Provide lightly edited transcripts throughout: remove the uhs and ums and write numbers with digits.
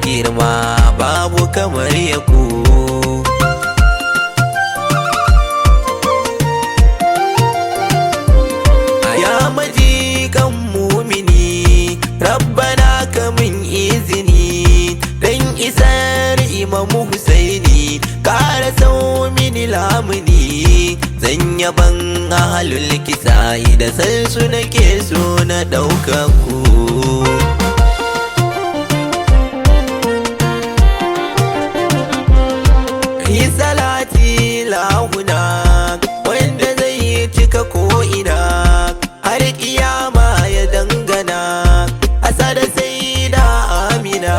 girma babu kamar ya ku. Ya majikan mumini rabbana kamin izini dan isar imamu Husaini kara sau mini lamuni zan yaban ahalul kisa'i da sansu nake so na ɗaukaku. Yi salati lahuna wanda zai cika ko'ina har kiyama ya dangana asa da sai da amina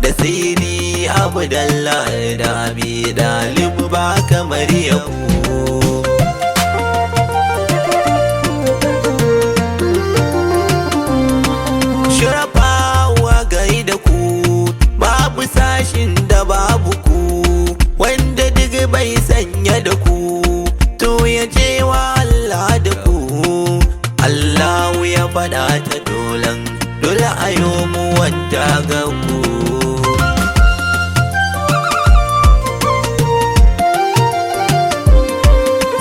da siri abdallah da abi dalib ba kamar yaku. Shurafawa gaida ku babu sashin da babu ku wanda duk bai sanya da ku to ya ce wa Allah da ku. Allahu ya faɗa ta dole ayo mu wanda ga ku.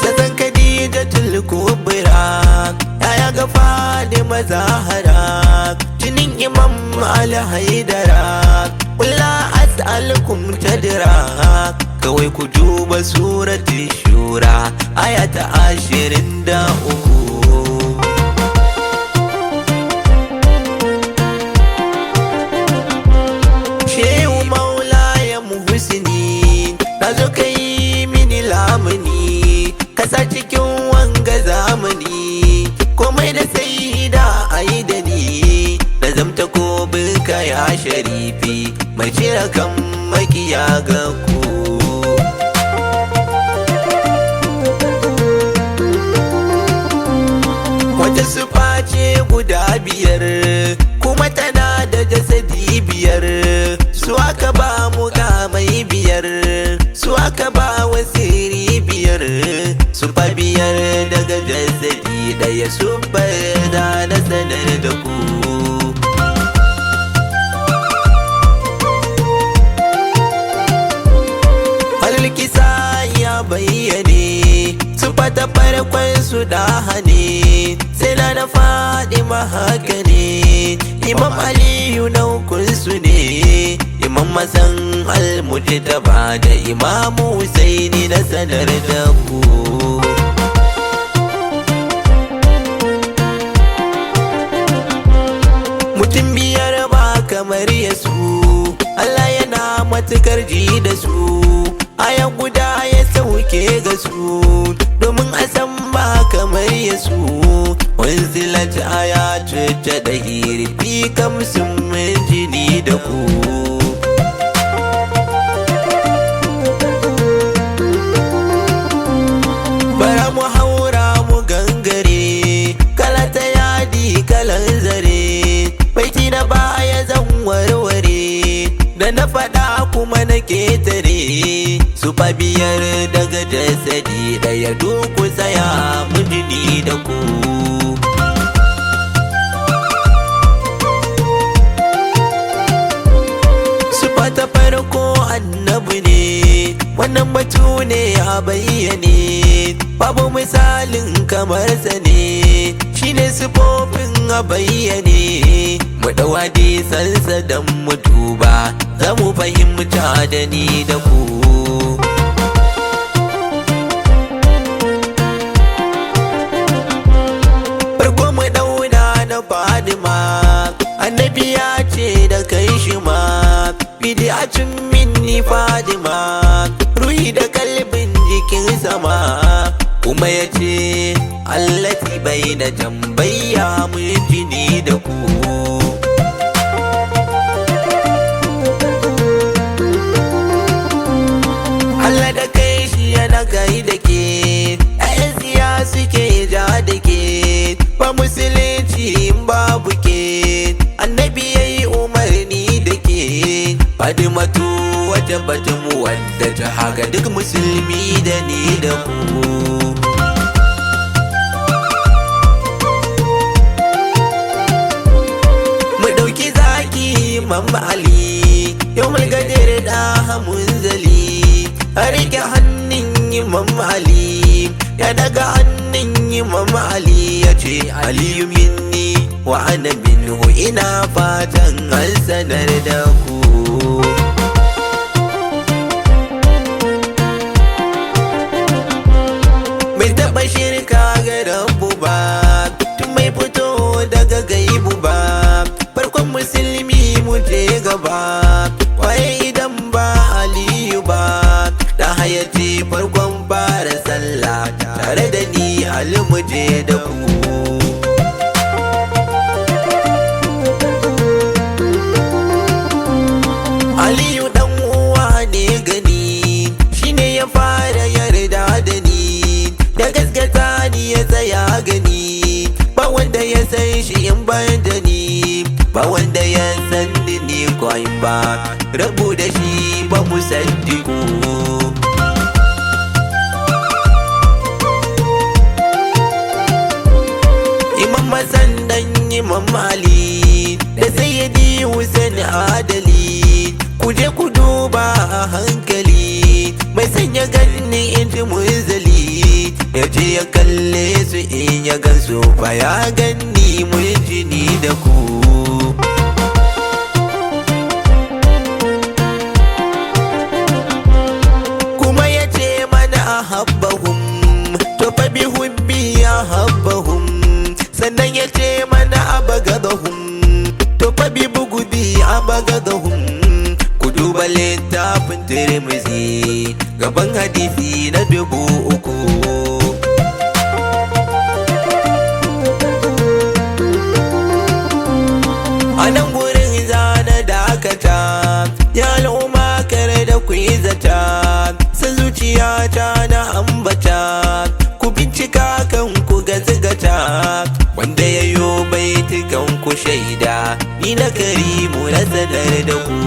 Sassan Khadijatul Kubra ya ga Fadima Zahara jinin Imam Ali Haidara wala as'alukum tadra kawai ku duba surati shura aya ta 23. Shehu Maulaya Muhsini nazo kai mini lamuni kasa cikin wanga zamani komai da sai da ai da ni da zamta ko binka ya sharifi mai cire kan makiya ga ku. Wata sufa ce guda biyar kuma tana da jasadi biyar su aka ba mu kamai biyar su aka ba wasiri biyar sufa biyar daga jasadi daya sufar da na sanar da ku. Kisa ya bayyane su fata farkon su da hane sai na Fadima haka ne Imam Aliyu na hukunsu ne Imam Hassan al-Mujtaba da Imamu Husaini na sanar da ku. Mutum biyar ba kamar Yesu Allah yana matukar ji da su aya guda ya sauke ga su domin a san ba kamar Yesu wanzilat aya ta da hirfi kamsin min jini da ku. Bara mu haura mu gangare kala ta yadi kalan zare baiti na baya zan warware da na faɗa kuma na ketare su fa biyar daga jasadi ɗaya duku tsaya mujini da ku. Su fata farko annabi ne wannan batu ne a bayyane babu misalin kamar sa ne shine sifofin a bayyane mu ɗau hadisansa don mu duba za mu fahimta da ni da ku. Farko mu ɗauna na Fadima annabi ya ce da kai shi ma bid'atun minni Fadima ruhi da kalbin jikin sama kuma ya ce allati bai na tambayya mun jini da ku. Allah da kai shi yana gai da ke ‘ya'yan siya suke ja da ke ba musulunci in babu ke annabi ya yi umarni da ke Fadimatu wata batun wadda ta haka duk musulmi da ni da ku. Mu ɗauki zaki Imam Ali yau mulgadir da munzali a rike hannun Imam Ali ya daga hannun Imam Ali ya ce Aliyu minni wa ana minhu ina fatan an sanar da ku. Bai taɓa shirka ga Rabbu ba tun mai fito daga gaibu ba, farkon musulmi mu je gaba waye idan ba Aliyu ba, da hayati farkon fara sallah tare da ni Ali mu je da ku. Aliyu dan uwa ne gani shine ya fara yarda da ni, da gaskata ni ya tsaya gani, ba wanda ya san shi in ban da ni, ba wanda ya san ni kwai ba, rabu da shi ba mu saddiku. Imam Hassan dan Imam Ali da Sayyidi Hussein adali, ku je ku duba a hankali, mai sanya ganni inji munzali ya je ya kalle su in ya gansu fa ya ganni mun jini da ku. Kuma ya ce mana a habbahum to fa bi hubbi ya habbahum, sannan ya ce mana a bagadahum to fa bi bugudi a bagadahum. Ku duba littafin Tirmidhi gaban hadisi na 3000. A nan gurin zana dakata ya al'umma kare da ku yi zata, san zuciyata na ambata, ku bincika kan ku gazgata, wanda ya yo baitukan ku shaida ni na Karimu na sanar da ku.